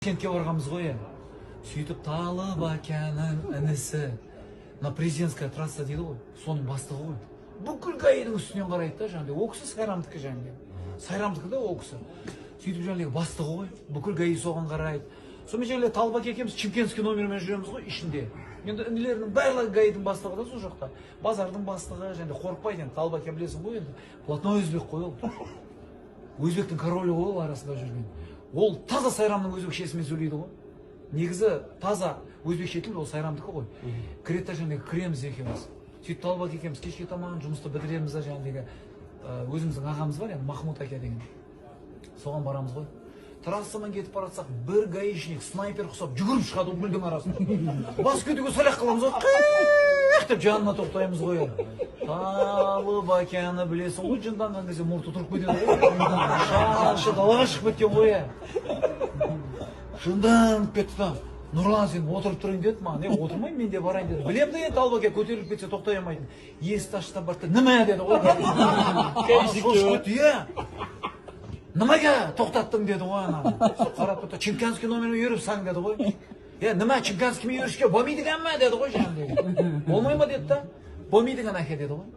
Ташкентке барғанбыз ғой енді. Сөйтіп Талып Аканың інісі, мына президентская трасса дейді ғой, соның бастығы ғой. Бүкіл гаидің үстінен қарайды да, жаңағыдай, ол кісі Сайрамдікі жаңағыдай. Сайрамдікі да ол кісі. Сөйтіп жаңағыдай бастығы ғой, бүкіл гаи соған қарайды. Сонымен жаңағыдай Талып Ака екеуміз Чимкентский номермен жүреміз ғой ішінде. Енді інілерінің барлығы гаидің бастығы да сол жақта. Базардың бастығы, жаңағыдай қорықпайды енді. Талып Ака білесің ғой енді. Блатной өзбек қой ол. Өзбектің королі ғой ол арасында жүрген. Ол таза Сайрамның өзбекшесімен сөйлейді ғой. Негізі таза өзбекше тіл ол Сайрамдікі ғой. Кіреді жаңағыдай кіреміз екеуміз. Сөйтіп Талып Ака екеуміз кешке таман жұмысты бітіреміз да жаңағыдай өзіміздің ағамыз бар енді Махмуд Ака деген. Соған барамыз ғой. Трассамен кетіп бара жатсақ, бір гаишник снайпер құсап жүгіріп шығады мүлдің арасында. Бас кетуге салақ қыламыз ғой. Қиқ деп жанына тоқтаймыз ғой. Талып Аканы білесің ғой, жынданған кезде мұрты тұрып кетеді ғой. Шашы далаға шығып кеткен ғой. Жынданып кетті да. Нұрлан, сен отырып тұрайын деді маған. Отырмайын, мен де барайын деді. Білем де Талып Ака көтеріліп кетсе тоқтай алмайтын. Есікті ашты барды. Нема деді ғой. Шошып кетті, Німеге тоқтаттың деді ғой ана. Қарап тұрды, Чимкентский номермен жүріпсің деді ғой. Нема Чимкентскиймен жүрішке болмайды екен ме деді ғой жаңағыдай. Болмай ма деді да. Болмайды екен әке деді ғой.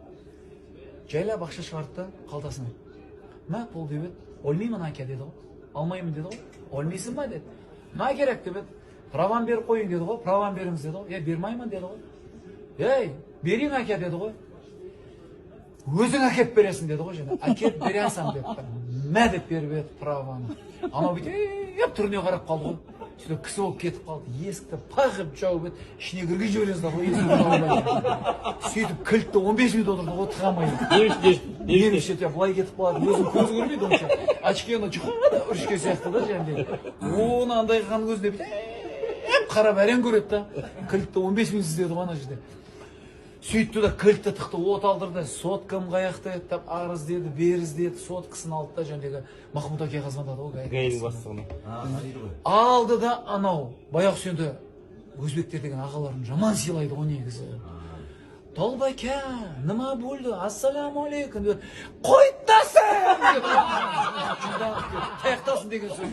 Жайлап ақша шығарды қалтасына. Ма бол деп еді. Олмаймын әке деді ғой. Алмаймын деді ғой. Олмайсың ба деді. Ма керек деп еді. Правам беріп қойың деді ғой. Правам беріңіз деді ғой. Бермаймын деді ғой. Берейін әке деді ғой. Өзің әкеп бересің деді ғой жаңа. Әкеп бересің деді. Мә деп беріп еді праваны. Анау бүйтіп түріне қарап қалды ғой. Сөйтіп кісі болып кетіп қалды. Есікті пағып жауып еді. Ішіне кіргіз жібересіз да ғой есікті. Сөйтіп кілтті 15 минут отырды ғой тығамайды. Немесе былай кетіп қалады. Өзім көзі көрмейді онша. Очкені жұқады үрішке сияқты да жаңағыдай. Оны андай қылған көзіне бүйтіп қарап әрең көреді да. Кілтті 15 минут іздеді ғой ана жерде. Сөйтті да кілтті тықты, от алдырды, соткам қаяқты еді, арыз деді, беріз деді, соткасын алды да жәндегі Махмуд Акаға звондады ғой. Гаидің бастығына. Алды да анау, баяғы сенді өзбектер деген ағаларын жаман сыйлайды ғой негізі. Талып Ака, нема болды, ассаламу алейкум деді. Қойттасың! Таяқтасын деген сөз.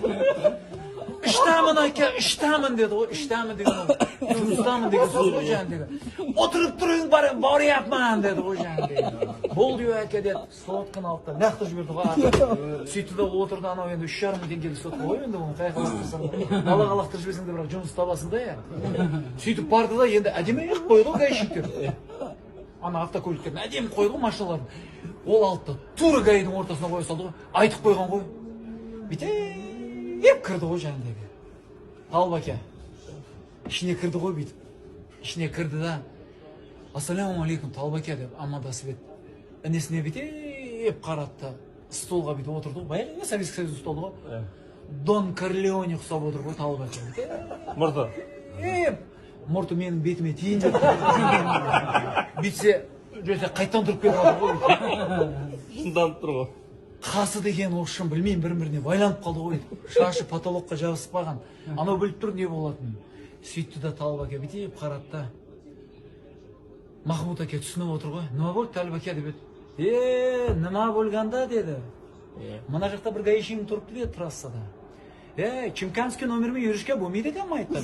Іштамын Ака, іштамын деді ғой. Іштамын деген ол. Жұмыстамын деген сөз ғой жаңағыдегі. Отырып тұрың барияпман деді ғой жаңағыдегі. Болды Ака деді. Сотканы алды да нақты жіберді ғой. Сөйтті да отырды анау енді 3,5 мың теңгелік сотқа ғой енді оны қайқалақтырсаң. Далаға лақтырып жіберсең де бірақ жұмыс табасың да. Сөйтіп барды да енді әдемі қойып қойды ғой гаишниктер. Ана автокөліктерін әдемі қойды ғой машиналарын. Ол алды да тура гаидің ортасына қоя салды ғой. Айтып қойған ғой. Бүйтіп кірді ғой жаңағыдегі. Талып Ака. İçine kırdı ғой бүйтіп. İçine kırdı da. Ассаламу алейкум Талып Ака деп амандасып еді. Інесіне бүйтіп қарады да. Столға бүйтіп отырды ғой. Баяғы Советский Союз столы ғой. Дон Корлеоне ұқсап отыр ғой Талып Ака. Мұрты. Мұрты менің бетіме тиін деп. Бүйтсе, жөйсе қайттан тұрып кетіп отыр ғой. Шынданып тұр ғой. Қасы деген оқшын білмеймін бірін-біріне байланып қалды ғой. Шашы потолокқа жабысып қалған. Анау біліп тұр не болатынын. Сөйтті да Талып Ака бүйтіп қарады да. Махмуд Ака түсініп отыр ғой. Нема болды Талып Ака деп еді. Нема болғанда деді. Мына жақта бір гаишник тұрыпты деді трассада. Чимкентский номермен жүрішке болмайды екен ме айтты.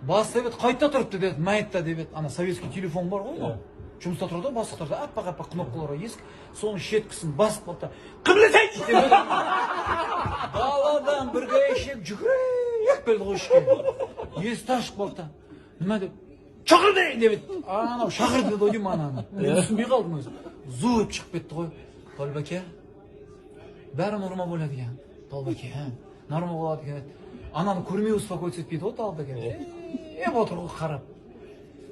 Басты еді қайта тұрыпты деді. Ма айтты деп еді. Ана советский телефон бар ғой. Жұмыста тұрды бастықтарда аппақ-аппақ кнопкалар есік. Соның шеткісін басып қалды. Қыблесейші деп еді. Даладан бір гаишник жүгіріп келді ғой ішке. Есікті ашып қалды. Нема деп? Шақырды деп еді. Анау шақырды деді деймін ананы. Мен түсінбей қалдым өзі. Зуып шығып кетті ғой. Талып Ака, бәрі норма болады екен. Талып Ака, норма болады екен. Ананы көрмей успокоиться етпейді ғой Талып Ака. Отыр ғой қарап.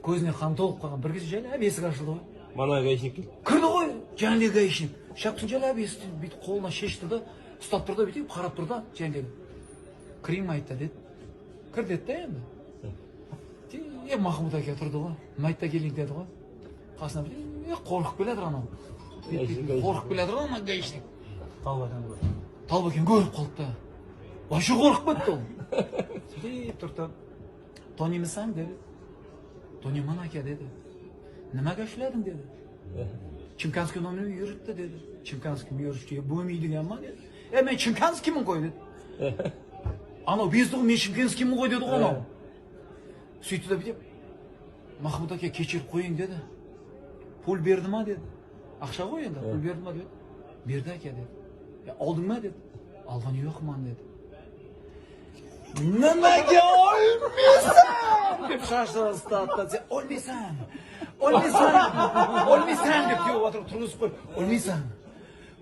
Көзіне қан толып қалған. Бір кезде жайлап есік ашылды ғой. Мана гаишник келді. Кірді ғой, жаңағыдай гаишник. Шаптың жайлап есікті бүйтіп қолына шешті да, ұстап тұрды бүйтіп қарап тұрды жаңағыдай. Кірейін айтты деді. Кір деді да енді. Махмуд Ака тұрды ғой. Айтта келейін деді ғой. Қасына бүйтіп қорқып келеді анау. Қорқып келеді ана гаишник. Талып Ака көріп қалды да. Вообще қорқып кетті ол. Сөйтіп тұрды. Танымысың деді. Таныман Ака деді. Nimaga ishlading dedi. Chimkanskiy nomini yuritdi dedi. Chimkanskiy yurishga bo'lmaydiganman dedi. Men Chimkanskiyman qo'y dedi. анау бездіғым мен шымкентскиймін ғой деді ғой анау. Сөйтті да бүйтіп, Махмұт әке кешіріп қойын деді. Пул берді ма деді. Ақша ғой енді, пул берді ма деді. Берді әке деді. Алдың ма деді. Алған жоқ ман деді. Nimaga olmaysan deb shashtirib ustatdi. Sen olmaysan. Olmaysan deb tiyib o'tirib turg'izib qo'yib,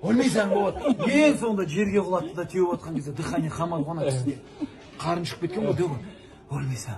olmaysan bo'ldi. Eng sonunda yerga qulatdi da tiyib o'tgan кезде dihaniya hamal qonadi sizga. Qarim chiqib ketgan bu deb. Olmaysan.